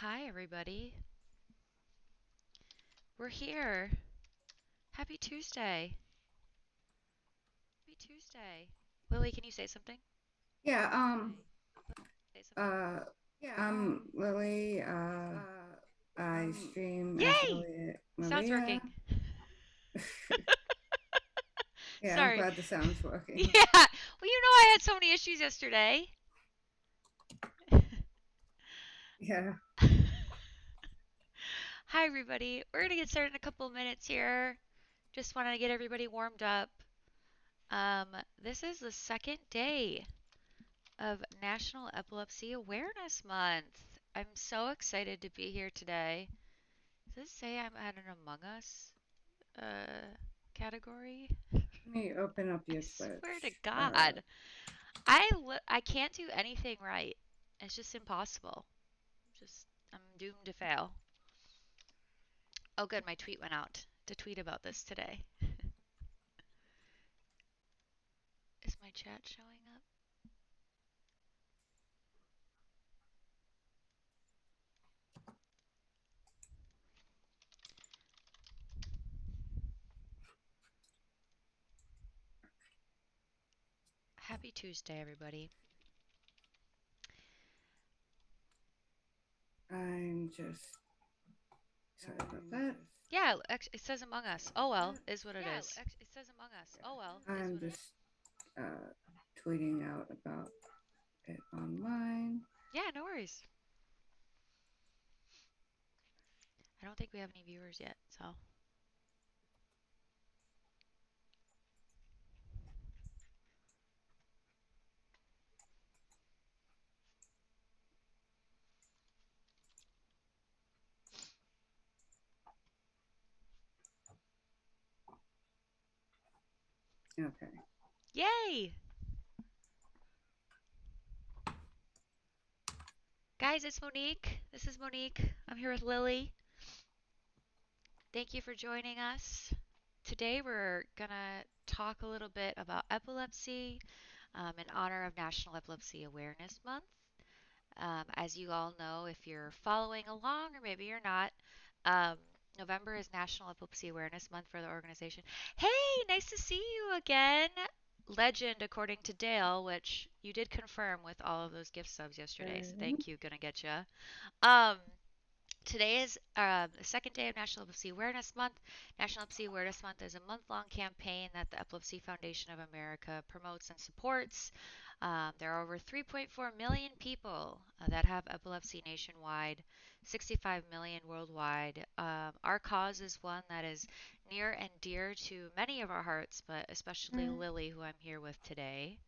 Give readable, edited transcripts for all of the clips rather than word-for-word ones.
Hi, everybody. We're here. Happy Tuesday. Happy Tuesday. Lily, can you say something? Yeah, Say something. uh, I'm Lily. I stream as Yay! Sounds working. LilyMaria. Yeah, I'm Sorry. glad the sound's Yeah. working. Well, I had so many issues yesterday. Yeah, Hi, everybody. We're going to get started in a couple of minutes here. Just wanted to get everybody warmed up. This is the second day of National Epilepsy Awareness Month. I'm so excited to be here today. Does this say I'm at an Among Us uh, category? let me open up I your swear to Twitch. God, I can't do anything right. It's just impossible. I'm doomed to fail. Oh, good, my tweet went out to tweet about this today. Is my chat showing up? Happy Tuesday, everybody. I'm just sorry about that. Yeah, it says Among Us. Oh well, is what it is. It says Among Us. Oh well. I'm just uh, tweeting out about it online. Yeah, no worries. I don't think we have any viewers yet, so. Okay. Yay! Guys, it's Monique. This is Monique. I'm here with Lily. Thank you for joining us. Today we're going to talk a little bit about epilepsy in honor of National Epilepsy Awareness Month. As you all know, if you're following along, or maybe you're not, um, November is National Epilepsy Awareness Month for the organization. Hey, nice to see you again. Legend, according to Dale, which you did confirm with all of those gift subs yesterday. So Okay. thank you. Gonna get you. Um, Today is the second day of National Epilepsy Awareness Month. National Epilepsy Awareness Month is a month long campaign that the Epilepsy Foundation of America promotes and supports. There are over 3.4 million people that have epilepsy nationwide, 65 million worldwide. Our cause is one that is near and dear to many of our hearts, but especially Lily, who I'm here with today.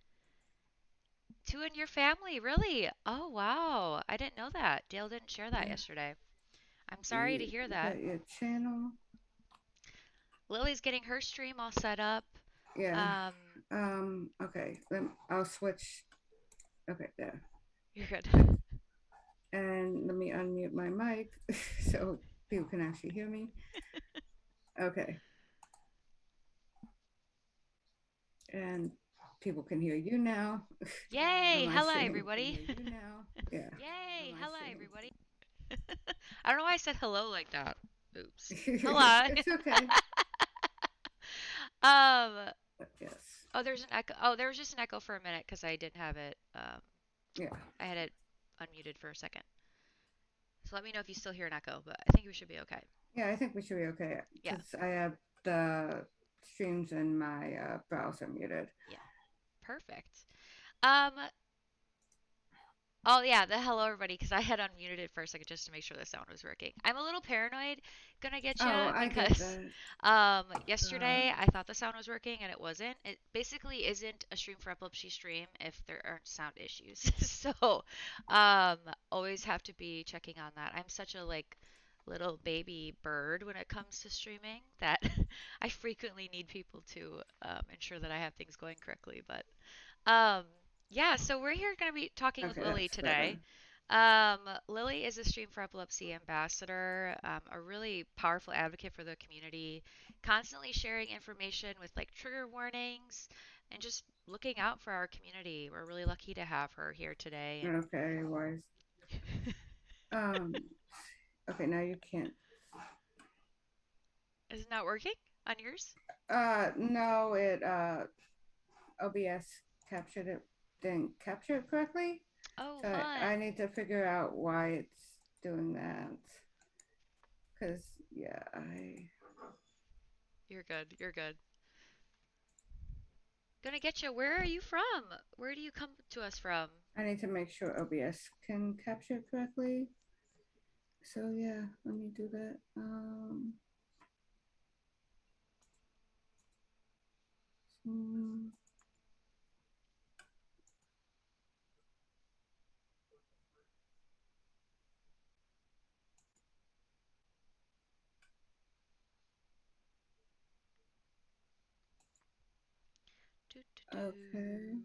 Two in your family, really? Oh, wow. I didn't know that. Dale didn't share that yesterday. I'm sorry to hear You that. got your channel. Lily's getting her stream all set up. Yeah. Um, Okay. I'll switch. Okay, there. you're good. And let me unmute my mic so people can actually hear me. Okay. And people can hear you now on Yay! my Hello, stream. People can everybody. hear you now. Yeah. Yay! On my Hello, stream. everybody. I don't know why I said hello like that. Oops. Hello. It's okay. um. But yes. Oh, there's an echo. Oh, there was just an echo for a minute because I didn't have it. Yeah. I had it unmuted for a second. So let me know if you still hear an echo, but I think we should be okay. Yeah, I think we should be okay Yeah. because I have the streams in my browser muted. Yeah. Perfect. Um, Oh yeah, the hello everybody, because I had unmuted it for a second just to make sure the sound was working. I'm a little paranoid, gonna get Oh, you I get because that. yesterday I thought the sound was working and it wasn't. It basically isn't a stream for epilepsy stream if there aren't sound issues. So always have to be checking on that. I'm such a like little baby bird when it comes to streaming that I frequently need people to ensure that I have things going correctly. But um, yeah, so we're here going to be talking with Okay, Lily that's today. better. Lily is a Stream for Epilepsy ambassador, a really powerful advocate for the community, constantly sharing information with like trigger warnings and just looking out for our community. We're really lucky to have her here today. Okay, wise. And Um, Okay, now you can't. Is it not working on yours? No, it OBS captured it, didn't capture it correctly. Oh, So fun. I need to figure out why it's doing that. Cause yeah, You're good. You're good. Gonna get you. Where are you from? Where do you come to us from? I need to make sure OBS can capture it correctly. So yeah, let me do that. Hmm, Do, do, okay. do.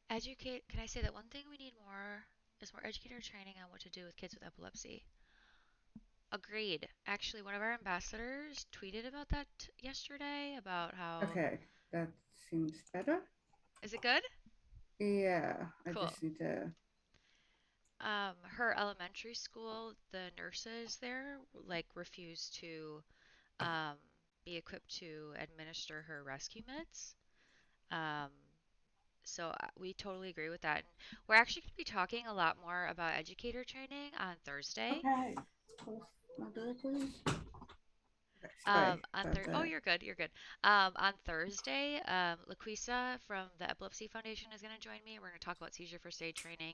Educate. Can I say that one thing we need more is more educator training on what to do with kids with epilepsy? Agreed. Actually, one of our ambassadors tweeted about that yesterday about how. Okay, that seems better. Is it good? Yeah, I Cool. just need to. Her elementary school, the nurses there like refuse to um, be equipped to administer her rescue meds. Um, so we totally agree with that. And we're actually going to be talking a lot more about educator training on Thursday. Okay, close my door, please. Okay, sorry about Oh, that. you're good. You're good. On Thursday, Laquisa from the Epilepsy Foundation is going to join me. We're going to talk about seizure first aid training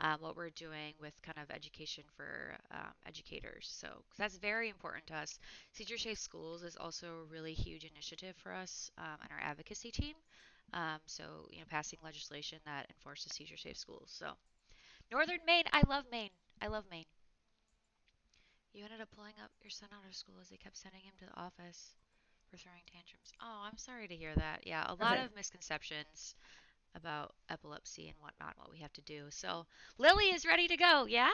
and what we're doing with kind of education for educators. So 'cause that's very important to us. Seizure Safe Schools is also a really huge initiative for us and our advocacy team. So passing legislation that enforces seizure safe schools. So Northern Maine, I love Maine. I love Maine. You ended up pulling up your son out of school as they kept sending him to the office for throwing tantrums. Oh, I'm sorry to hear that. Yeah, a lot Okay, of misconceptions about epilepsy and whatnot, what we have to do. So, Lily is ready to go. Yeah?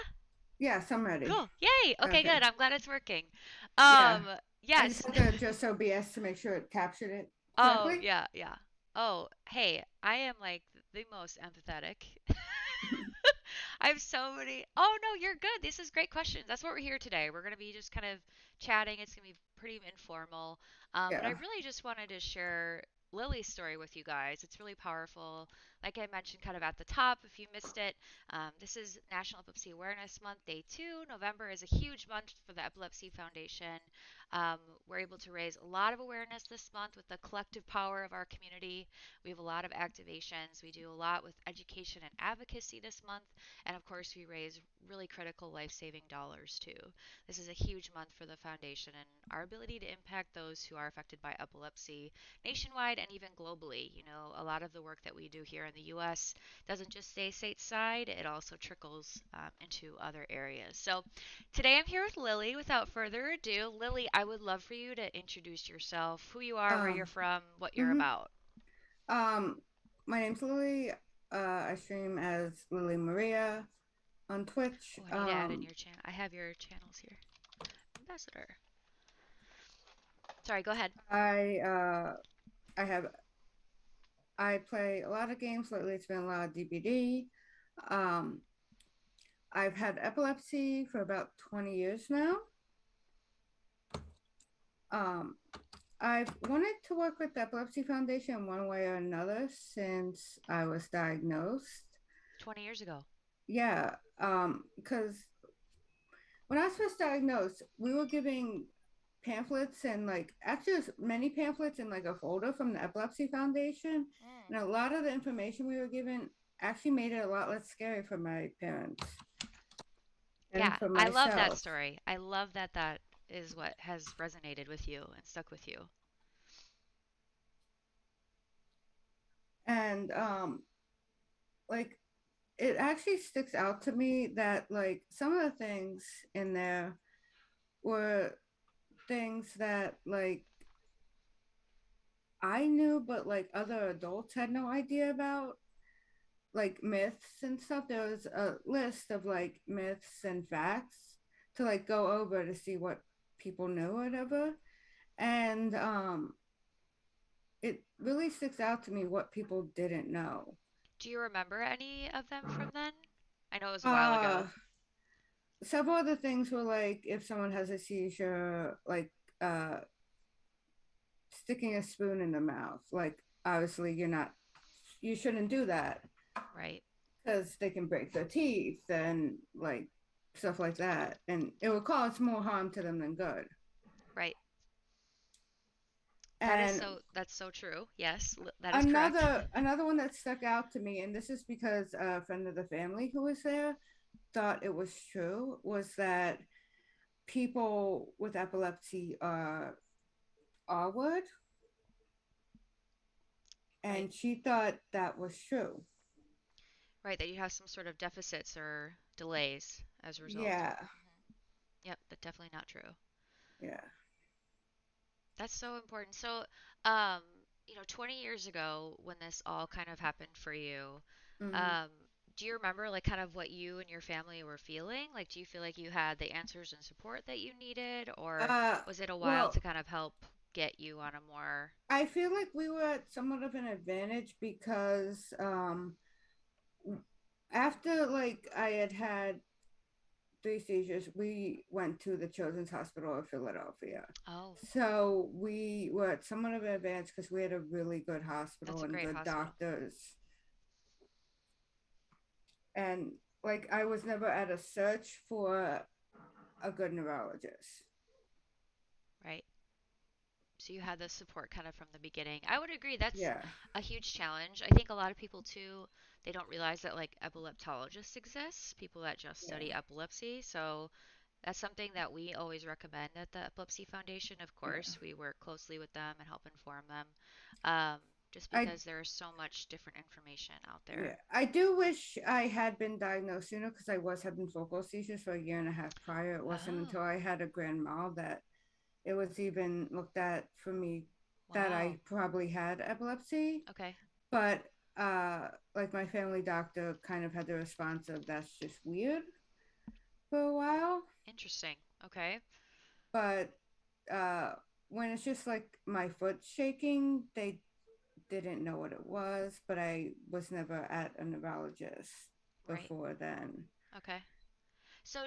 yes, I'm ready. Cool. Yay. Okay, Okay, good. I'm glad it's working. yeah. I just Yes. had to adjust OBS to make sure it captured it Oh, correctly. yeah, yeah. Oh, hey, I am like the most empathetic. I have so many. Oh no, you're good. This is great questions. That's what we're here today. We're gonna be just kind of chatting. It's gonna be pretty informal. But I Yeah. really just wanted to share Lily's story with you guys. It's really powerful. Like I mentioned, kind of at the top, if you missed it, this is National Epilepsy Awareness Month, Day 2. November is a huge month for the Epilepsy Foundation. Um, we're able to raise a lot of awareness this month with the collective power of our community. We have a lot of activations. We do a lot with education and advocacy this month. And of course, we raise really critical life saving dollars too. This is a huge month for the foundation and our ability to impact those who are affected by epilepsy nationwide and even globally. A lot of the work that we do here in the US doesn't just stay stateside, it also trickles into other areas. So today I'm here with Lily. Without further ado, Lily, I would love for you to introduce yourself, who you are, where you're Um. from, what you're Mhm. about. Um. My name's Lily. I stream as LilyMaria on Twitch. Oh, I need to add in your channel. I have your channels here. Ambassador. Sorry, go ahead. I uh. I have. I play a lot of games lately. It's been a lot of DBD. Um. I've had epilepsy for about 20 years now. Um. I've wanted to work with the Epilepsy Foundation one way or another since I was diagnosed. 20 years ago. Yeah, because when I was first diagnosed, we were giving pamphlets and like actually many pamphlets in like a folder from the Epilepsy Foundation, Mm. and a lot of the information we were given actually made it a lot less scary for my parents and Yeah, for I love that myself. story. I love that that is what has resonated with you and stuck with you. And like it actually sticks out to me that like some of the things in there were things that like I knew, but like other adults had no idea about, like myths and stuff. There was a list of like myths and facts to like go over to see what people knew or whatever. And it really sticks out to me what people didn't know. Do you remember any of them from then? I know it was a while Uh, ago. Several other things were like if someone has a seizure, like uh, sticking a spoon in the mouth. Like obviously, you shouldn't do that Right, because they can break their teeth and like stuff like that, and it will cause more harm to them than good. right. And That's so true. Yes, that is correct. another one that stuck out to me, and this is because a friend of the family who was there thought it was true, was that people with epilepsy are R-word, Right. and she thought that was true. Right, that you have some sort of deficits or delays as a result. Yeah, Yep, that's definitely not true. yeah. That's so important. So, um, 20 years ago when this all kind of happened for you, Hmm. um, do you remember like kind of what you and your family were feeling? Like, do you feel like you had the answers and support that you needed, or Uh, was it a while to well, kind of help get you on a more, I feel like we were at somewhat of an advantage because after like I had had three seizures, we went to the Children's Hospital of Philadelphia. oh, So we were at somewhat of an advantage because we had a really good that's hospital a and great good hospital. doctors. And like I was never at a search for a good neurologist. Right. So you had the support kind of from the beginning. I would agree that's Yeah, a huge challenge. I think a lot of people too, they don't realize that like epileptologists exist, people that just yeah. study epilepsy. So that's something that we always recommend at the Epilepsy Foundation. Of Yeah. course, we work closely with them and help inform them, um, just I because there's so much different information out Yeah, there. I do wish I had been diagnosed sooner because I was having focal seizures for a year and a half prior. It wasn't Oh, until I had a grand mal that it was even looked at for me that wow. I probably had epilepsy. Okay. But like my family doctor kind of had the response of that's just weird for a while. Interesting. Okay. But uh, when it's just like my foot shaking, they didn't know what it was, but I was never at a neurologist Right. before then. Okay. So,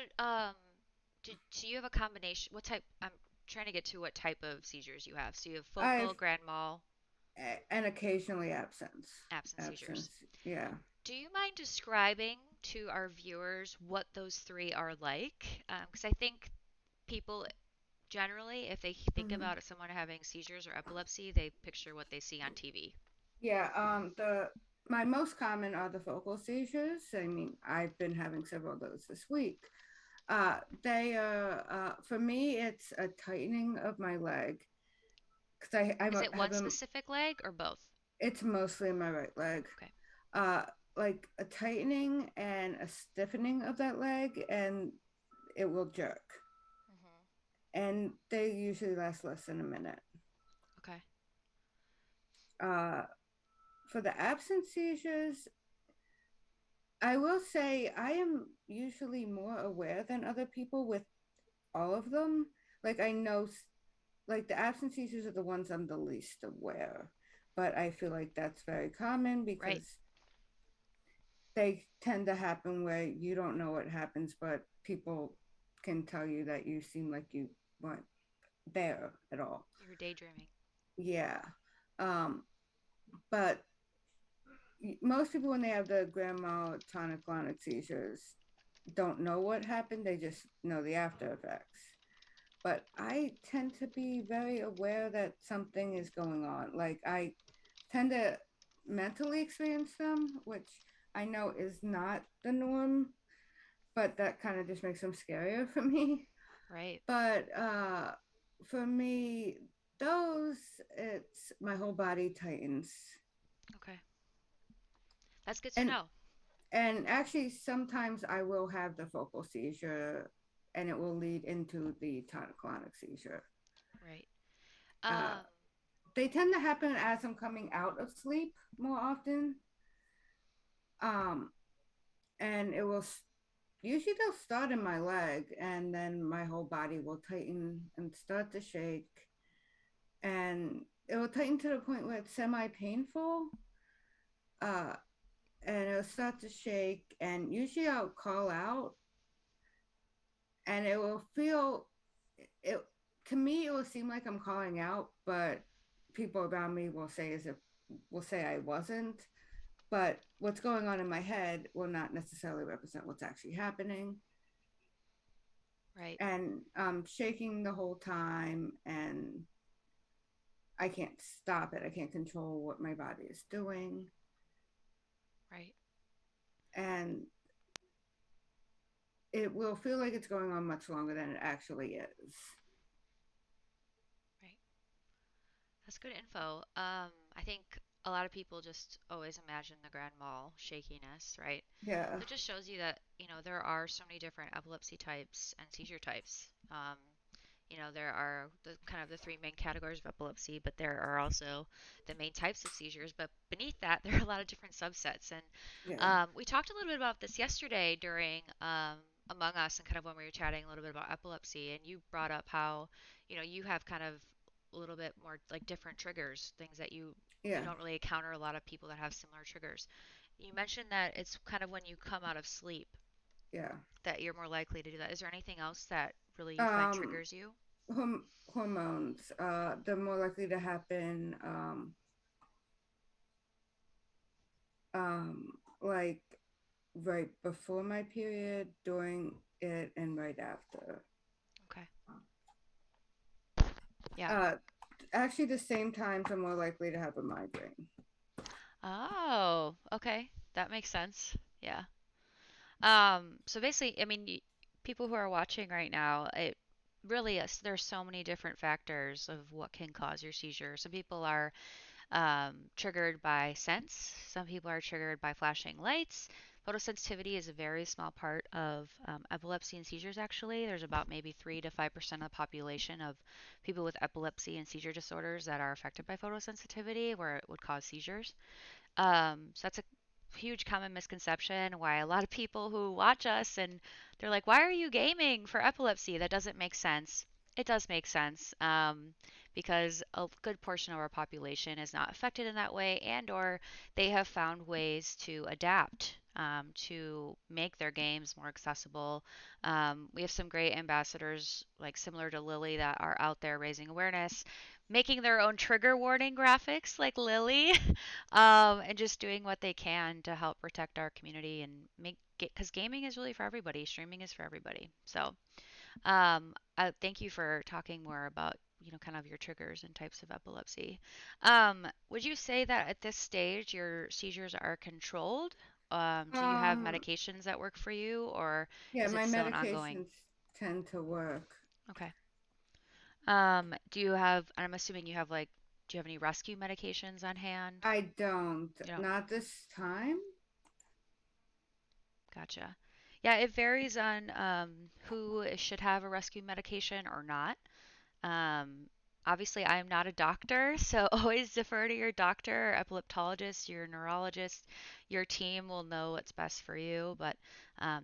do you have a combination? What type? I'm trying to get to what type of seizures you have. So you have focal, I've grand mal, and occasionally absence seizures. absence. Yeah, Do you mind describing to our viewers what those three are like? Because I think people generally, if they think hmm about someone having seizures or epilepsy, they picture what they see on TV. yeah. The my most common are the focal seizures. I mean, I've been having several of those this week. They for me, it's a tightening of my leg because Is it have one them. specific leg or both? It's mostly in my right leg. Okay. Uh, like a tightening and a stiffening of that leg, and it will jerk. Hmm. And they usually last less than a minute. Okay. Uh, for the absent seizures, I will say I am usually more aware than other people with all of them. Like I know, like the absent seizures are the ones I'm the least aware, but I feel like that's very common Right. because they tend to happen where you don't know what happens, but people can tell you that you seem like you weren't there at all. You were daydreaming. Yeah. Um, but most people, when they have the grand mal tonic-clonic seizures, don't know what happened. They just know the after effects. But I tend to be very aware that something is going on. Like I tend to mentally experience them, which I know is not the norm, but that kind of just makes them scarier for me. Right. But for me, those it's my whole body tightens, Okay. That's good to and know. actually sometimes I will have the focal seizure, and it will lead into the tonic-clonic seizure. Right. Uh, Um, they tend to happen as I'm coming out of sleep more often. Um, and it will usually they'll start in my leg, and then my whole body will tighten and start to shake, and it will tighten to the point where it's semi painful. Uh, and it'll start to shake. And usually I'll call out, and it will feel it to me. It will seem like I'm calling out, but people around me will say I wasn't. But what's going on in my head will not necessarily represent what's actually happening. Right. And I'm shaking the whole time, and I can't stop it. I can't control what my body is doing. Right. And it will feel like it's going on much longer than it actually is. Right. That's good info. I think a lot of people just always imagine the grand mal shakiness, right? Yeah, So it just shows you that, there are so many different epilepsy types and seizure types. There are the kind of the three main categories of epilepsy, but there are also the main types of seizures. But beneath that, there are a lot of different subsets. And yeah, we talked a little bit about this yesterday during Among Us and kind of when we were chatting a little bit about epilepsy. And you brought up how, you have kind of a little bit more like different triggers, things that you yeah, don't really encounter a lot of people that have similar triggers. You mentioned that it's kind of when you come out of sleep yeah. that you're more likely to do that. Is there anything else that really you find Um, triggers you? hormones, they're more likely to happen, um, like right before my period, during it, and right after. Okay. Yeah. Uh, Actually, the same times I'm more likely to have a migraine. Oh, okay. That makes sense. Yeah. So basically, I mean, people who are watching right now, it really is, there's so many different factors of what can cause your seizure. Some people are triggered by sense. Some people are triggered by flashing lights. Photosensitivity is a very small part of epilepsy and seizures, actually. There's about maybe 3 to 5% of the population of people with epilepsy and seizure disorders that are affected by photosensitivity, where it would cause seizures. So that's a huge common misconception why a lot of people who watch us and they're like, why are you gaming for epilepsy? That doesn't make sense. It does make sense because a good portion of our population is not affected in that way, and or they have found ways to adapt to make their games more accessible. We have some great ambassadors, like similar to Lily, that are out there raising awareness, making their own trigger warning graphics, like Lily, and just doing what they can to help protect our community and make it, because gaming is really for everybody, streaming is for everybody. So, thank you for talking more about, kind of your triggers and types of epilepsy. Would you say that at this stage your seizures are controlled? Do you have Um, medications that work for you, or yeah, is it my still an ongoing? medications tend to work. Okay. Do you have, I'm assuming you have like, do you have any rescue medications on hand? I don't, You don't. not this time. Gotcha. Yeah, it varies on who should have a rescue medication or not. Um, Obviously, I'm not a doctor, so always defer to your doctor, or epileptologist, your neurologist. Your team will know what's best for you, but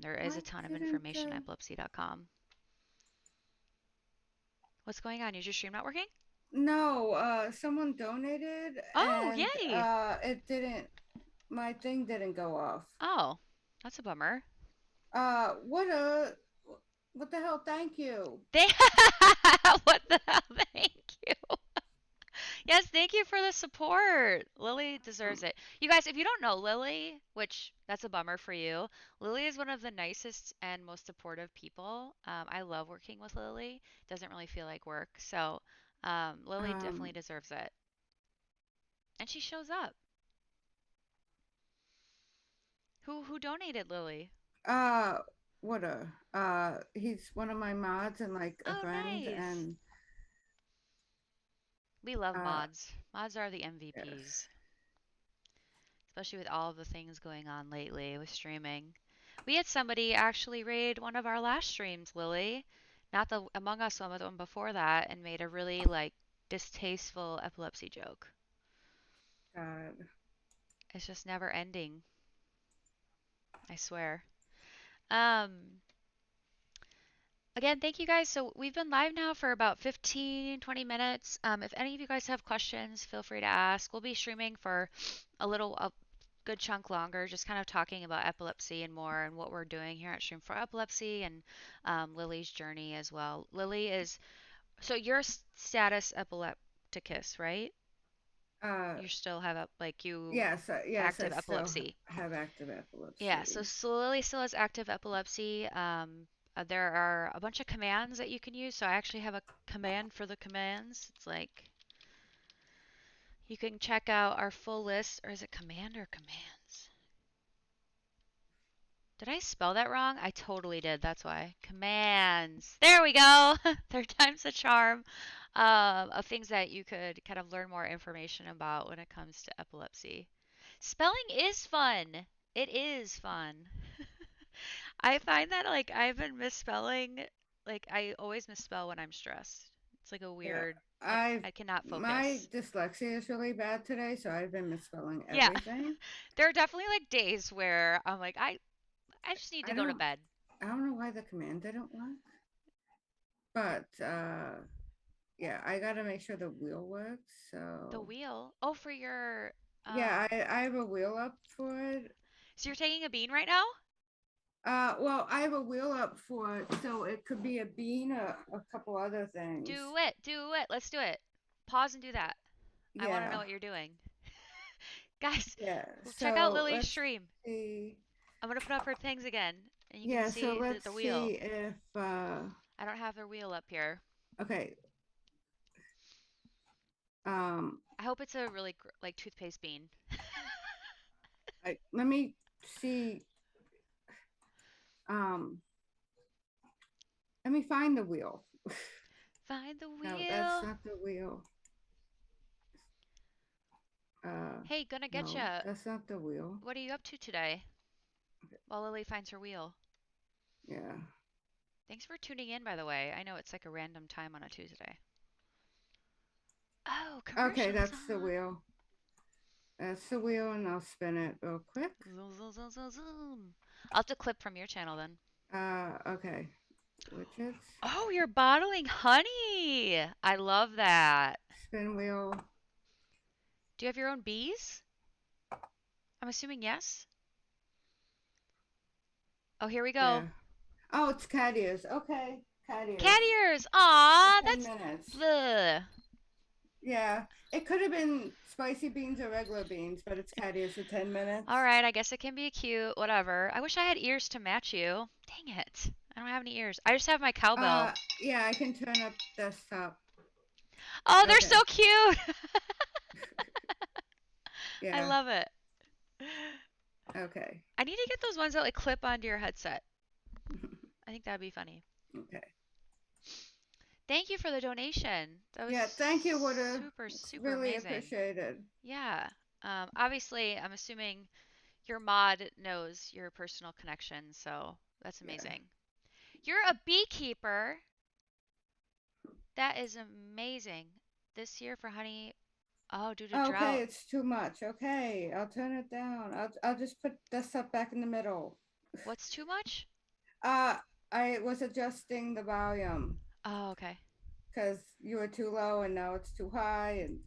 there is Why a ton of didn't information at epilepsy.com. What's going on? Is your stream not working? no, someone donated, Oh, and yay! it didn't, my thing didn't go off. Oh, that's a bummer. What a, what the hell? Thank you. They What the hell? Thank you. Yes, thank you for the support. Lily deserves it. You guys, if you don't know Lily, which that's a bummer for you, Lily is one of the nicest and most supportive people. I love working with Lily. Doesn't really feel like work. So, Lily Um, definitely deserves it. And she shows up. Who donated Lily? uh, what a, he's one of my mods and like a Oh, friend, nice. and We love uh, mods. Mods are the yes, MVPs, especially with all of the things going on lately with streaming. We had somebody actually raid one of our last streams, Lily, not the Among Us one, but the one before that, and made a really like distasteful epilepsy joke. God. It's just never ending, I swear. Um, Again, thank you guys. So we've been live now for about 15, 20 minutes. If any of you guys have questions, feel free to ask. We'll be streaming for a little, good chunk longer, just kind of talking about epilepsy and more and what we're doing here at Stream for Epilepsy and Lily's journey as well. Lily is, so you're status epilepticus, right? Uh, You still have, like, you yes, yes, I active still epilepsy. have active Yeah, so epilepsy. Lily still has active epilepsy. There are a bunch of commands that you can use. So I actually have a command for the commands. It's like you can check out our full list, or is it command or commands? Did I spell that wrong? I totally did. That's why. Commands. There we go. Third time's the charm. Of things that you could kind of learn more information about when it comes to epilepsy. Spelling is fun. It is fun. I find that like I've been misspelling, like I always misspell when I'm stressed. It's like a Yeah, weird, like I've I cannot my focus. dyslexia is really bad today, so I've been misspelling Yeah, everything. there are definitely like days where I'm like I just need to I go to don't bed. I don't know why the command didn't work, but yeah, I gotta make sure the wheel works. The So wheel. Oh, for your yeah, I have a wheel up for it. so you're taking a bean right now? Well, I have a wheel up for it, so it could be a bean or a couple other things. Do it. Do it. Let's do it. Pause and do that. I want to know Yeah, what you're doing. Guys, yeah. check out So Lily's let's stream. see. I'm going to put up her things again and you can Yeah, so see let's the wheel. see if I don't have her wheel up here. okay. Um, I hope it's a really like toothpaste bean. let me see. Um, let me find the wheel. Find the No, that's wheel. not the wheel. Uh, Hey, gonna get no, ya. that's not the wheel. What are you up to today? While Lily finds her wheel. Yeah. Thanks for tuning in, by the way. I know it's like a random time on a Tuesday. Oh, Okay, commercials, that's the huh? wheel. That's the wheel, and I'll spin it real quick. Zoom, zoom, zoom, zoom, zoom. I'll have to clip from your channel then. Okay. Widgets, Oh, you're bottling honey. I love that. spin wheel. Do you have your own bees? I'm assuming yes. Oh, here we go. Yeah. Oh, it's cat ears. Okay, cat ears Cat ears. for Aw, 10 that's minutes. the. Yeah, it could have been spicy beans or regular beans, but it's cat ears for 10 All minutes. right, I guess it can be cute, whatever. I wish I had ears to match you. Dang it. I don't have any ears. I just have my cowbell. Uh, yeah, I can turn up desktop. Oh, they're Okay. so cute. I Yeah. love it. Okay. I need to get those ones that like clip onto your headset. I think that'd be funny. Okay. Thank you for the donation. That was Yeah, thank you, Woodard. super, It's super really amazing. appreciated. Yeah. Obviously, I'm assuming your mod knows your personal connection, so that's Yeah. amazing. You're a beekeeper. That is amazing. This year for honey, oh, due to Okay, drought. it's too much. Okay, I'll turn it down. I'll just put desktop back in the middle. What's too much? Uh, I was adjusting the volume Oh, okay. because you were too low and now it's too high. And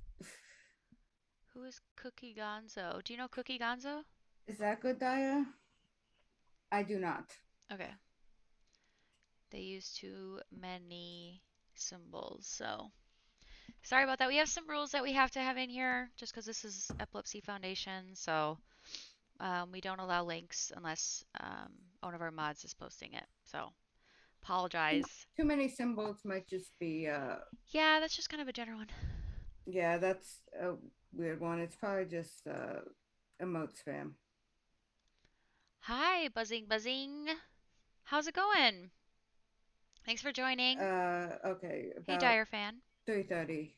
Who is Cookie Gonzo? Do you know Cookie Gonzo? is that good, Daya? I do not. Okay. They use too many symbols, so sorry about that. We have some rules that we have to have in here just because this is Epilepsy Foundation, so we don't allow links unless one of our mods is posting it. So apologize. Too many symbols might just be Yeah, that's just kind of a general one. yeah, that's a weird one. It's probably just emote spam. Hi, buzzing, buzzing. How's it going? Thanks for joining. Okay, Hey, about Dire fan. 3:30.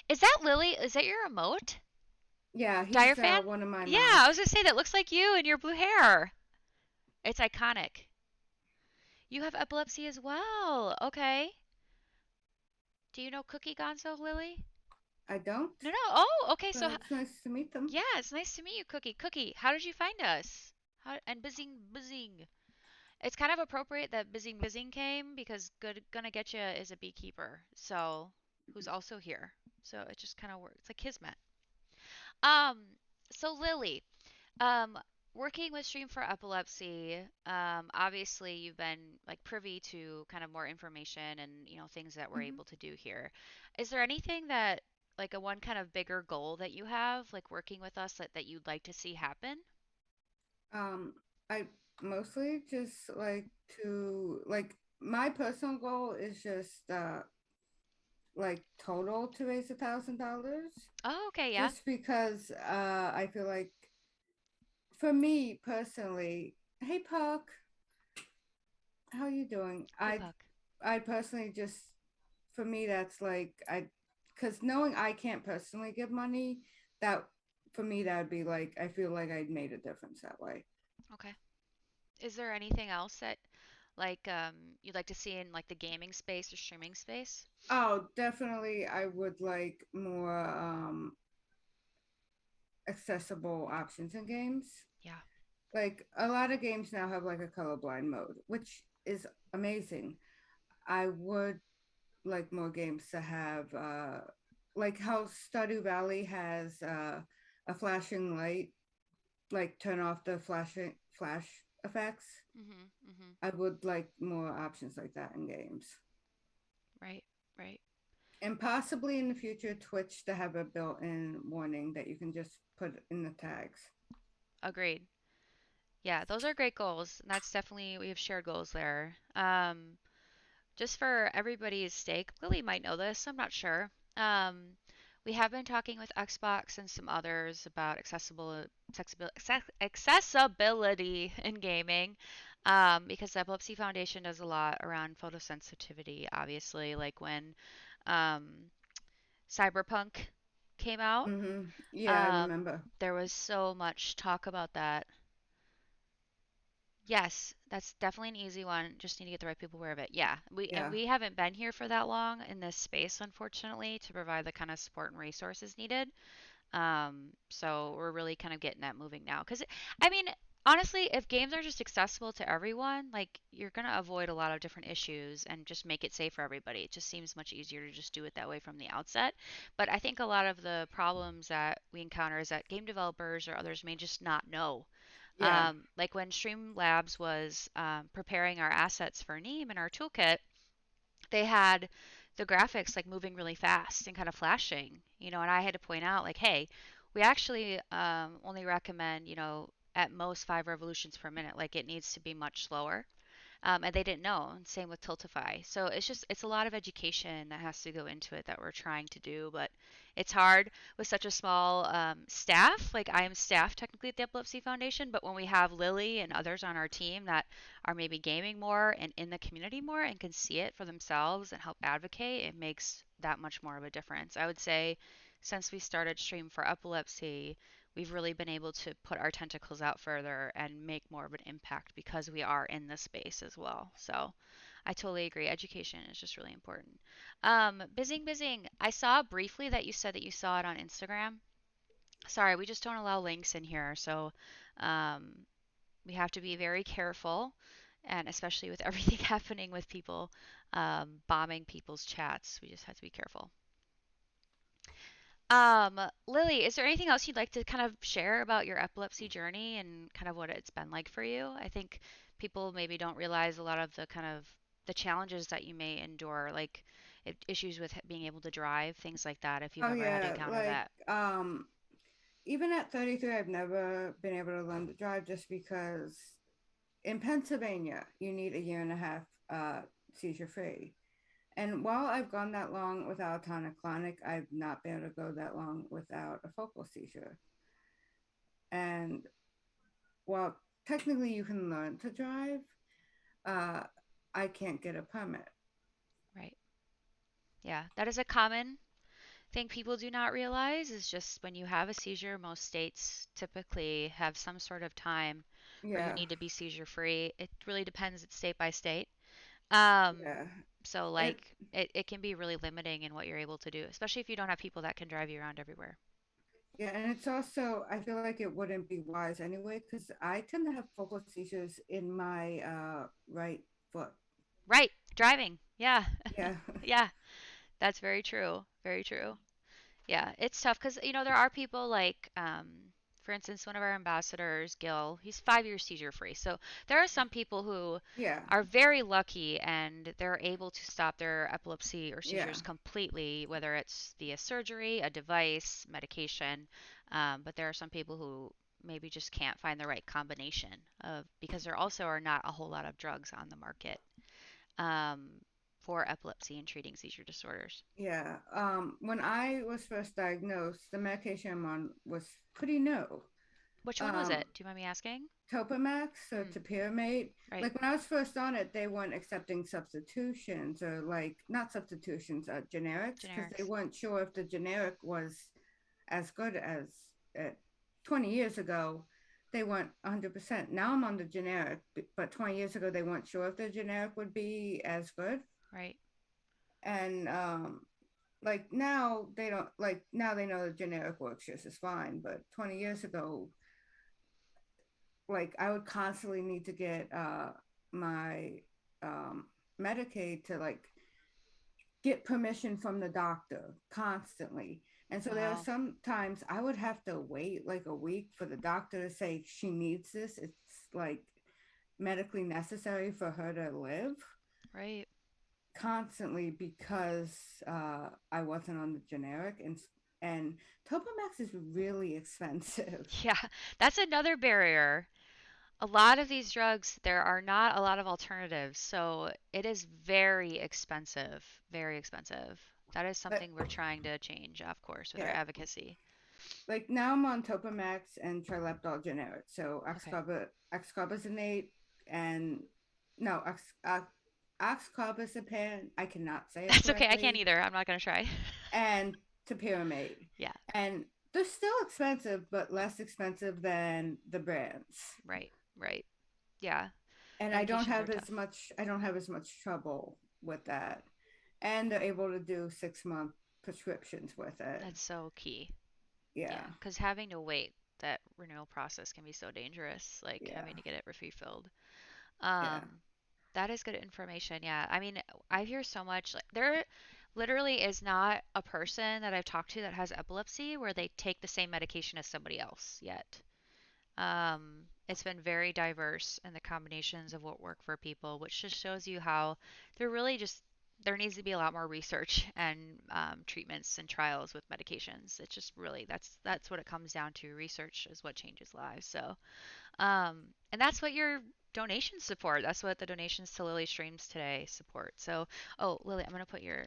Is that Lily? Is that your emote? Yeah, Dire he's fan? one of my Yeah, I was mods. gonna say that looks like you and your blue hair. It's iconic. You have epilepsy as well. Okay. Do you know Cookie Gonzo, Lily? I don't, No, no. Oh, okay. but it's nice to meet them. yeah, it's nice to meet you, Cookie. Cookie, how did you find us? And Bizzing Bizzing. It's kind of appropriate that Bizzing Bizzing came because Good Gonna Get Ya is a beekeeper, so who's also here. So it just kind of works. It's like kismet. Um, so Lily, Um, Working with Stream for Epilepsy, obviously you've been like privy to kind of more information and things that we're Hmm. able to do here. Is there anything that like a one kind of bigger goal that you have like working with us that you'd like to see happen? Um, I mostly just like to like my personal goal is just like total to raise $1,000 Oh, okay, yeah. just because I feel like for me personally, hey Puck, how you doing? Hey, I Puck. I personally just for me that's like I because knowing I can't personally give money, that for me that would be like I feel like I'd made a difference that way. Okay. Is there anything else that like you'd like to see in like the gaming space or streaming space? Oh, definitely I would like more accessible options in games. Yeah. Like a lot of games now have like a colorblind mode, which is amazing. I would like more games to have like how Stardew Valley has a flashing light, like turn off the flashing flash effects. Mhm. Mhm. I would like more options like that in games. Right. Right. And possibly in the future Twitch to have a built-in warning that you can just put in the tags. Agreed. Yeah, those are great goals. And that's definitely we have shared goals there. Just for everybody's sake, Lily might know this, I'm not sure. We have been talking with Xbox and some others about accessibility in gaming, because the Epilepsy Foundation does a lot around photosensitivity, obviously, like when um, Cyberpunk came out. Mm-hmm. Yeah, I Um, remember. there was so much talk about that. Yes, that's definitely an easy one. Just need to get the right people aware of it. Yeah, Yeah. we haven't been here for that long in this space, unfortunately, to provide the kind of support and resources needed. So we're really kind of getting that moving now. Because I mean, honestly, if games are just accessible to everyone, like you're gonna avoid a lot of different issues and just make it safe for everybody. It just seems much easier to just do it that way from the outset. But I think a lot of the problems that we encounter is that game developers or others may just not know. Yeah. Like when Streamlabs was preparing our assets for NEAM in our toolkit, they had the graphics like moving really fast and kind of flashing, and I had to point out like, hey, we actually only recommend, at most 5 revolutions per minute. Like it needs to be much slower. And they didn't know. And same with Tiltify. So it's a lot of education that has to go into it that we're trying to do, but it's hard with such a small staff. Like I am staff technically at the Epilepsy Foundation, but when we have Lily and others on our team that are maybe gaming more and in the community more and can see it for themselves and help advocate, it makes that much more of a difference. I would say since we started Stream for Epilepsy, we've really been able to put our tentacles out further and make more of an impact because we are in this space as well. So I totally agree. Education is just really important. Bizzing. I saw briefly that you said that you saw it on Instagram. Sorry, we just don't allow links in here. So um, we have to be very careful. And especially with everything happening with people bombing people's chats, we just have to be careful. Lily, is there anything else you'd like to kind of share about your epilepsy journey and kind of what it's been like for you? I think people maybe don't realize a lot of the kind of the challenges that you may endure, like issues with being able to drive, things like that, if you've Oh ever had to yeah, encounter like that. even at 33 I've never been able to learn to drive just because in Pennsylvania you need a year and a half seizure free. And while I've gone that long without a tonic-clonic, I've not been able to go that long without a focal seizure. And while technically you can learn to drive, uh, I can't get a permit. Right. Yeah, that is a common thing people do not realize is just when you have a seizure, most states typically have some sort of time where you Yeah, need to be seizure free. It really depends, it's state by state. Um, yeah. so It like it can be really limiting in what you're able to do, especially if you don't have people that can drive you around everywhere. Yeah, and it's also I feel like it wouldn't be wise anyway because I tend to have focal seizures in my right foot. Right, driving. Yeah. Yeah. Yeah, that's very true. Very true. Yeah, it's tough because there are people like For instance, one of our ambassadors, Gil, he's 5 years seizure free. So there are some people who Yeah, are very lucky and they're able to stop their epilepsy or yeah, seizures completely, whether it's via surgery, a device, medication. But there are some people who maybe just can't find the right combination of because there also are not a whole lot of drugs on the market um, for epilepsy and treating seizure disorders. yeah. When I was first diagnosed, the medication I'm on was pretty new. Which one was Um, it? Do you mind me asking? Topamax or Mm, Topiramate. right. Like when I was first on it, they weren't accepting substitutions or like not substitutions, generics because they Generics. weren't sure if the generic was as good as it. 20 years ago. They weren't 100%. Now I'm on the generic, but 20 years ago they weren't sure if the generic would be as good. Right. And like now they don't like now they know the generic works just as fine. But 20 years ago, like I would constantly need to get my um Medicaid to like get permission from the doctor constantly. And so there are Wow. some times I would have to wait like a week for the doctor to say she needs this. It's like medically necessary for her to live Right. constantly because I wasn't on the generic and Topamax is really expensive. Yeah, that's another barrier. A lot of these drugs, there are not a lot of alternatives, so it is very expensive. Very expensive. That is But something we're trying to change, of course, with our yeah, advocacy. like now I'm on Topamax and Trileptal generic. So Okay. Oxcarbazepine and no, oxcarbazepine. I cannot say it That's okay. I can't correctly. either. I'm not gonna try. And topiramate. Yeah. And they're still expensive, but less expensive than the brands. Right. Right. Yeah. And Medications are tough. I don't have as much trouble with that. And they're able to do 6 month prescriptions with it. That's so key. Yeah. Yeah, because having to wait that renewal process can be so dangerous, like Yeah. having to get it refilled. Yeah. Um, that is good information. Yeah. I mean, I hear so much like there literally is not a person that I've talked to that has epilepsy where they take the same medication as somebody else yet. It's been very diverse in the combinations of what work for people, which just shows you how there really just there needs to be a lot more research and treatments and trials with medications. It's just really that's what it comes down to. Research is what changes lives. So and that's what your donations support. That's what the donations to Lily Streams today support. So, oh, Lily, I'm going to put your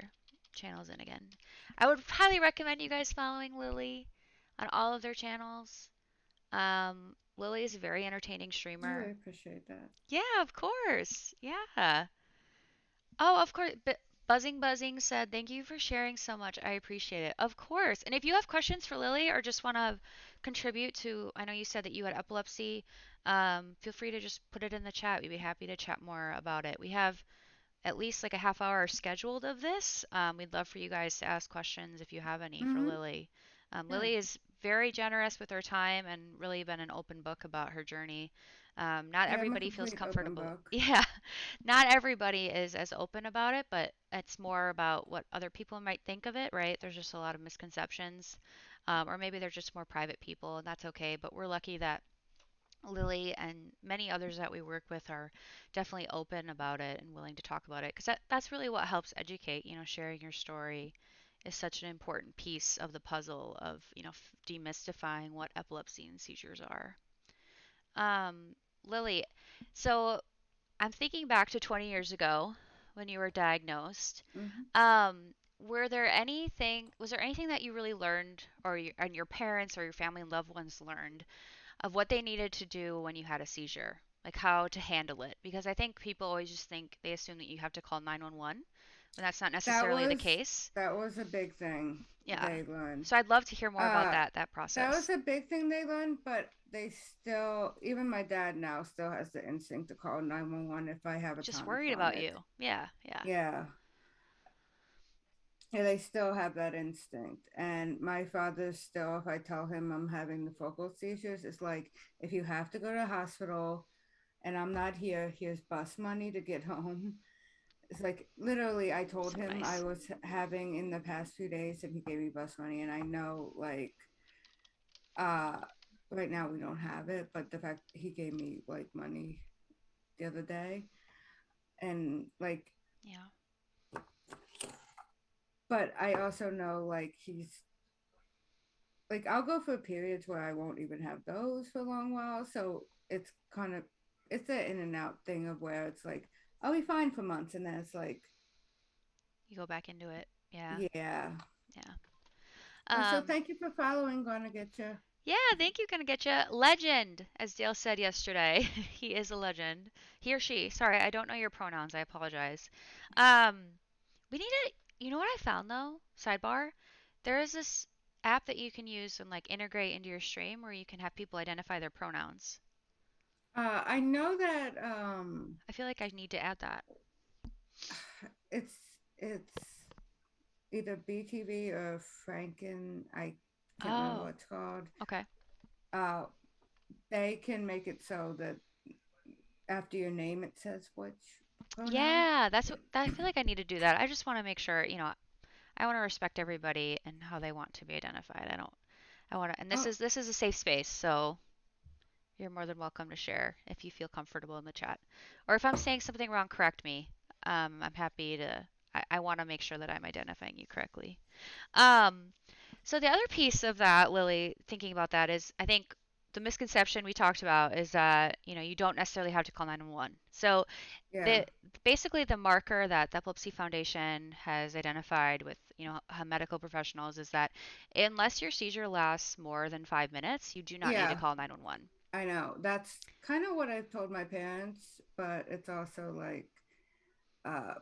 channels in again. I would highly recommend you guys following Lily on all of their channels. Lily is a very entertaining I really streamer. appreciate that. Yeah, of course. Yeah. Oh, of course. But Buzzing said, "Thank you for sharing so much. I appreciate it." Of course. And if you have questions for Lily or just want to contribute to, I know you said that you had epilepsy, feel free to just put it in the chat. We'd be happy to chat more about it. We have at least like a half hour scheduled of this. We'd love for you guys to ask questions if you have any for Mm-hmm. Lily. Yeah. Lily is very generous with her time and really been an open book about her journey. Not Yeah, I'm a everybody feels complete open comfortable. book. Yeah, not everybody is as open about it, but it's more about what other people might think of it, right? There's just a lot of misconceptions. Or maybe they're just more private people, and that's okay. But we're lucky that Lily and many others that we work with are definitely open about it and willing to talk about it because that's really what helps educate. Sharing your story is such an important piece of the puzzle of, demystifying what epilepsy and seizures are. Um, Lily, so I'm thinking back to 20 years ago when you were diagnosed. Mm-hmm. Was there anything that you really learned and your parents or your family and loved ones learned of what they needed to do when you had a seizure, like how to handle it. Because I think people always just think they assume that you have to call 911 when that's not That necessarily the was case. that was a big thing Yeah. they learned. So I'd love to hear more about Uh, that that was process. a big thing they learned, but they still, even my dad now still has the instinct to call 911 if I have a Just tonic worried about clonic. you. Yeah, yeah. Yeah. Yeah, they still have that instinct. And my father still, if I tell him I'm having the focal seizures, it's like, if you have to go to the hospital and I'm not here, here's bus money to get home. It's like literally, I told So him I nice. was having in the past few days, and he gave me bus money. And I know, uh, right now we don't have it, but the fact he gave me like money the other day, and like, Yeah. but I also know like he's like, I'll go for periods where I won't even have those for a long while, so it's kind of, it's an in and out thing of where it's like I'll be fine for months, and then it's like, You go back into it. Yeah. yeah. Yeah. But so Um, thank you for following. Gonna get you. yeah, thank you, gonna get you. Legend, as Dale said yesterday. He is a legend. He or she. Sorry, I don't know your pronouns. I apologize. Um, we need to, you know what I found though? Sidebar. There is this app that you can use and like integrate into your stream where you can have people identify their pronouns. I know that I feel like I need to add that. it's it's either BTV or Franken. I can't remember Oh, what it's called. okay. Uh, they can make it so that after your name it says which pronoun. Yeah, that's what I feel like I need to do that. I just want to make sure, I want to respect everybody and how they want to be identified. I want to, and this Oh, is this is a safe space, so you're more than welcome to share if you feel comfortable in the chat. Or if I'm saying something wrong, correct me. I'm happy to. I want to make sure that I'm identifying you correctly. Um, so the other piece of that, Lily, thinking about that is, I think the misconception we talked about is that you don't necessarily have to call 911. So yeah, the basically the marker that the Epilepsy Foundation has identified with medical professionals is that unless your seizure lasts more than 5 minutes, you do not need to yeah. call 911. I know. That's kind of what I've told my parents, but it's also like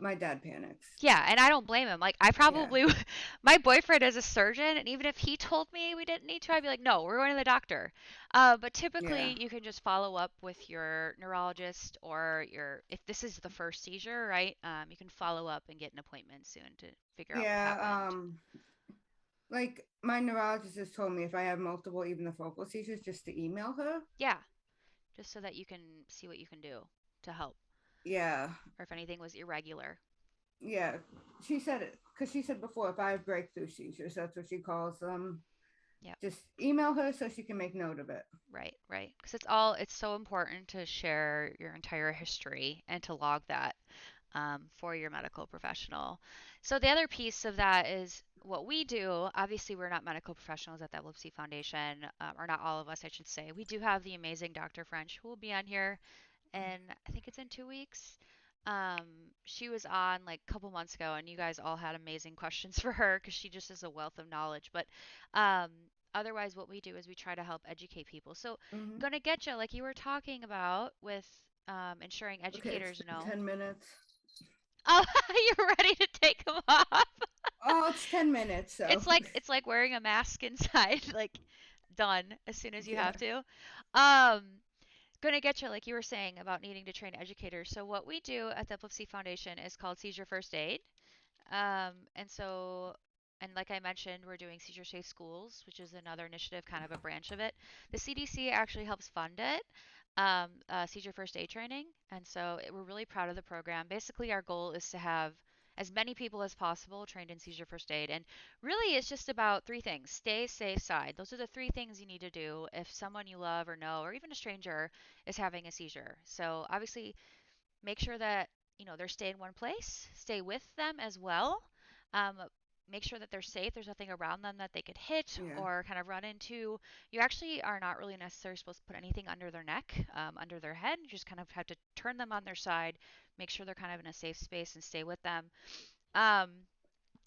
my dad panics. Yeah, and I don't blame him. Like, I Yeah, probably, my boyfriend is a surgeon, and even if he told me we didn't need to, I'd be like, no, we're going to the doctor. But yeah, typically, you can just follow up with your neurologist or if this is the first seizure, right? You can follow up and get an appointment soon to figure out what yeah. happened. Like my neurologist has told me if I have multiple, even the focal seizures, just to email her. Yeah, just so that you can see what you can do to help, Yeah, or if anything was irregular. yeah. She said it because she said before if I have breakthrough seizures, that's what she calls them. Yep. Just email her so she can make note of it. Right, right. Because it's so important to share your entire history and to log that for your medical professional. So the other piece of that is what we do. Obviously, we're not medical professionals at the Epilepsy Foundation, or not all of us, I should say. We do have the amazing Dr. French who will be on here, and I think it's in 2 weeks. Um, she was on like a couple months ago, and you guys all had amazing questions for her because she just is a wealth of knowledge. But um, otherwise, what we do is we try to help educate people. So, Mm-hmm. gonna get you like you were talking about with ensuring Okay, it's educators been know. 10 minutes. Oh, you're ready to take them off. Oh, it's 10 minutes. So It's like wearing a mask inside, like done as soon as you yeah, have to. Um, gonna get you like you were saying about needing to train educators. So what we do at the Epilepsy Foundation is called Seizure First Aid. And like I mentioned, we're doing Seizure Safe Schools, which is another initiative, kind of a branch of it. The CDC actually helps fund it, Seizure First Aid training. And so we're really proud of the program. Basically, our goal is to have as many people as possible trained in Seizure First Aid. And really, it's just about three things: stay safe side. Those are the three things you need to do if someone you love or know, or even a stranger, is having a seizure. So obviously, make sure that they're staying in one place, stay with them as well. um, Make sure that they're safe, there's nothing around them that they could hit yeah, or kind of run into. You actually are not really necessarily supposed to put anything under their neck, under their head. You just kind of have to turn them on their side, make sure they're kind of in a safe space, and stay with them. um,